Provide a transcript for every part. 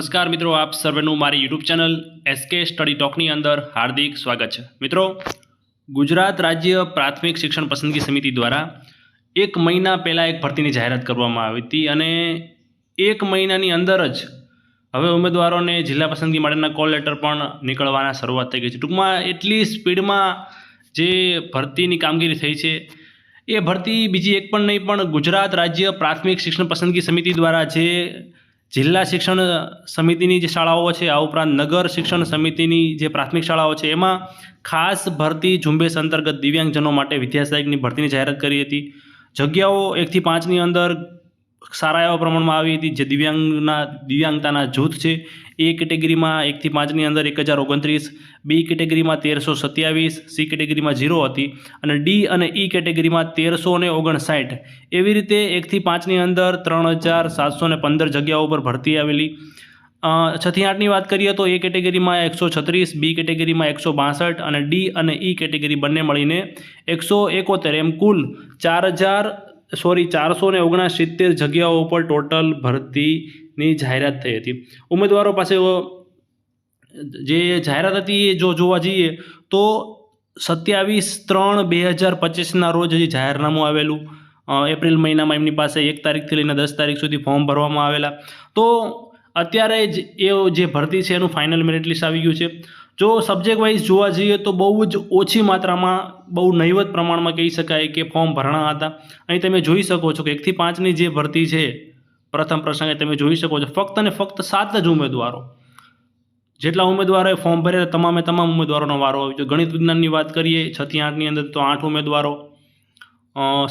નમસ્કાર મિત્રો, આપ સર્વેનું મારી યુટ્યુબ ચેનલ એસકે સ્ટડી ટોકની અંદર હાર્દિક સ્વાગત છે। મિત્રો, ગુજરાત રાજ્ય પ્રાથમિક શિક્ષણ પસંદગી સમિતિ દ્વારા 1 મહિના પહેલાં એક ભરતીની જાહેરાત કરવામાં આવી હતી અને 1 મહિનાની અંદર જ હવે ઉમેદવારોને જિલ્લા પસંદગી માટેના કોલ લેટર પણ નીકળવાના શરૂઆત થઈ ગઈ છે। ટૂંકમાં એટલી સ્પીડમાં જે ભરતીની કામગીરી થઈ છે એ ભરતી બીજી એક પણ નહીં પણ ગુજરાત રાજ્ય પ્રાથમિક શિક્ષણ પસંદગી સમિતિ દ્વારા જે જિલ્લા શિક્ષણ સમિતિની જે શાળાઓ છે, આ ઉપરાંત નગર શિક્ષણ સમિતિની જે પ્રાથમિક શાળાઓ છે એમાં ખાસ ભરતી ઝુંબેશ અંતર્ગત દિવ્યાંગજનો માટે વિદ્યાસહાયકની ભરતીની જાહેરાત કરી હતી। જગ્યાઓ 1 થી 5ની અંદર સારા એવા પ્રમાણમાં આવી હતી। જે દિવ્યાંગતાના જૂથ છે એ કેટેગરીમાં 1 થી 5ની અંદર 1029, બી કેટેગરીમાં 1327, સી કેટેગરીમાં 0 હતી અને ડી અને ઈ કેટેગરીમાં 1359। એવી રીતે 1 થી 5ની અંદર 3715 જગ્યાઓ પર ભરતી આવેલી। 6 થી 8ની વાત કરીએ તો એ કેટેગરીમાં 136, બી કેટેગરીમાં 162 અને ડી અને ઈ કેટેગરી બંને મળીને 171, એમ કુલ 469 જગ્યાઓ પર ટોટલ ભરતીની જાહેરાત થઈ હતી। ઉમેદવારો પાસે જે જાહેરાત હતી એ જો જોવા જઈએ તો 27/3/2025ના રોજ હજી જાહેરનામું આવેલું। એપ્રિલ મહિનામાં એમની પાસે 1 તારીખથી લઈને 10 તારીખ સુધી ફોર્મ ભરવામાં આવેલા। તો અત્યારે જ એ જે ભરતી છે એનું ફાઇનલ મેરિટ લિસ્ટ આવી ગયું છે। જો સબ્જેક્ટ વાઇઝ જોવા જઈએ તો બહુ જ ઓછી માત્રામાં, બહુ નહિવત પ્રમાણમાં કહી શકાય કે ફોર્મ ભરણા હતા। અહીં તમે જોઈ શકો છો કે 1 થી 5ની જે ભરતી છે, પ્રથમ પ્રસંગે તમે જોઈ શકો છો ફક્ત અને ફક્ત 7 જ ઉમેદવારો, જેટલા ઉમેદવારોએ ફોર્મ ભર્યા તમામે તમામ ઉમેદવારોનો વારો આવ્યો છે। ગણિત વિજ્ઞાનની વાત કરીએ 6 થી 8ની અંદર તો 8 ઉમેદવારો,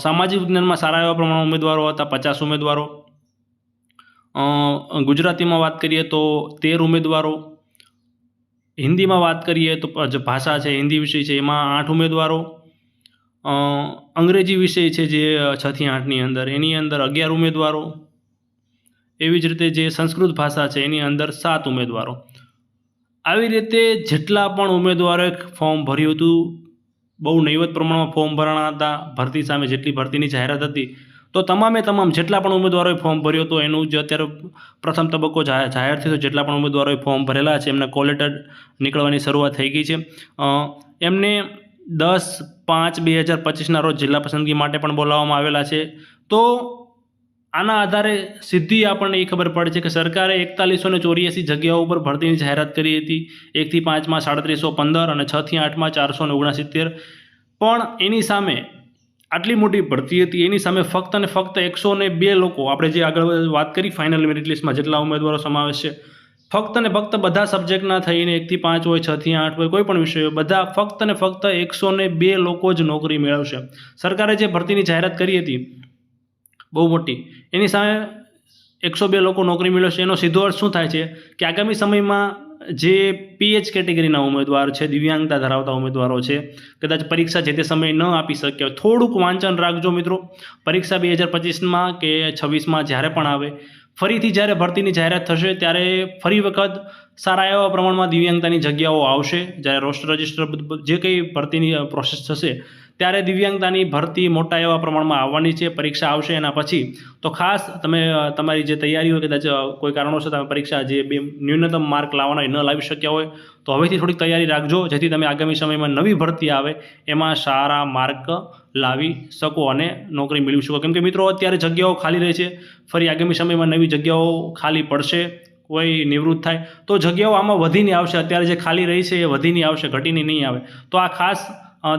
સામાજિક વિજ્ઞાનમાં સારા એવા પ્રમાણમાં ઉમેદવારો હતા 50 ઉમેદવારો, ગુજરાતીમાં વાત કરીએ તો 13 ઉમેદવારો, હિન્દીમાં વાત કરીએ તો જે ભાષા છે હિન્દી વિષય છે એમાં 8 ઉમેદવારો, અંગ્રેજી વિષય છે જે 6 થી 8ની અંદર એની અંદર 11 ઉમેદવારો, એવી જ રીતે જે સંસ્કૃત ભાષા છે એની અંદર 7 ઉમેદવારો। આવી રીતે જેટલા પણ ઉમેદવારોએ ફોર્મ ભર્યું હતું, બહુ નહિવત પ્રમાણમાં ફોર્મ ભરણા હતા ભરતી સામે જેટલી ભરતીની જાહેરાત હતી, તો તમામે તમામ જેટલા પણ ઉમેદવારોએ ફોર્મ ભર્યો હતો એનું જે અત્યારે પ્રથમ તબક્કો જાહેર થયો, જેટલા પણ ઉમેદવારોએ ફોર્મ ભરેલા છે એમને કોલ લેટર નીકળવાની શરૂઆત થઈ ગઈ છે। એમને 10/5/2025ના રોજ જિલ્લા પસંદગી માટે પણ બોલાવવામાં આવેલા છે। તો આના આધારે સીધી આપણને એ ખબર પડે છે કે સરકારે 4184 જગ્યાઓ પર ભરતીની જાહેરાત કરી હતી। 1 થી 5માં 3715 અને 6 થી 8માં 469, પણ એની સામે આટલી મોટી ભરતી હતી એની સામે ફક્ત અને ફક્ત 102 લોકો, આપણે જે આગળ વાત કરી ફાઇનલ મેરિટ લિસ્ટમાં જેટલા ઉમેદવારો સમાવેશ છે, ફક્ત અને ફક્ત બધા સબ્જેક્ટના થઈને 1 થી 5 હોય, 6 થી 8 હોય, કોઈ પણ વિષય હોય, બધા ફક્ત અને ફક્ત 102 લોકો જ નોકરી મેળવશે। સરકારે જે ભરતીની જાહેરાત કરી હતી બહુ મોટી, એની સામે 102 લોકો નોકરી મેળવશે। એનો સીધો અર્થ શું થાય છે કે આગામી સમયમાં જે પીએચ કેટેગરીના ઉમેદવાર છે, દિવ્યાંગતા ધરાવતા ઉમેદવારો છે, કદાચ પરીક્ષા જે તે સમયે ન આપી શક્યા, થોડુંક વાંચન રાખજો મિત્રો। પરીક્ષા 2025માં કે 26માં જ્યારે પણ આવે, ફરીથી જ્યારે ભરતીની જાહેરાત થશે ત્યારે ફરી વખત સારા એવા પ્રમાણમાં દિવ્યાંગતાની જગ્યાઓ આવશે। જ્યારે રોસ્ટર રજિસ્ટર જે કંઈ ભરતીની પ્રોસેસ થશે ત્યારે દિવ્યાંગતાની ભરતી મોટા એવા પ્રમાણમાં આવવાની છે। પરીક્ષા આવશે એના પછી તો ખાસ તમે તમારી જે તૈયારી હોય, કદાચ કોઈ કારણોસર તમે પરીક્ષા જે ન્યૂનતમ માર્ક લાવવાના ન લાવી શક્યા હોય તો હવેથી થોડીક તૈયારી રાખજો, જેથી તમે આગામી સમયમાં નવી ભરતી આવે એમાં સારા માર્ક લાવી શકો અને નોકરી મેળવી શકો। કેમ કે મિત્રો અત્યારે જગ્યાઓ ખાલી રહે છે, ફરી આગામી સમયમાં નવી જગ્યાઓ ખાલી પડશે, કોઈ નિવૃત્ત થાય તો જગ્યાઓ આમાં વધીને આવશે। અત્યારે જે ખાલી રહી છે એ વધીને આવશે, ઘટીને નહીં આવે। તો આ ખાસ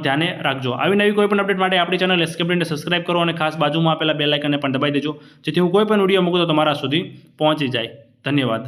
ધ્યાને રાખજો। આવી નવી કોઈ પણ અપડેટ માટે આપણી ચેનલ એસકે બ્રેઇનને સબસ્ક્રાઇબ કરો અને ખાસ બાજુમાં આપેલા બેલ આઇકનને પણ દબાવી દેજો, જેથી હું કોઈ પણ વિડીયો મૂકું તો તમારા સુધી પહોંચી જાય। ધન્યવાદ।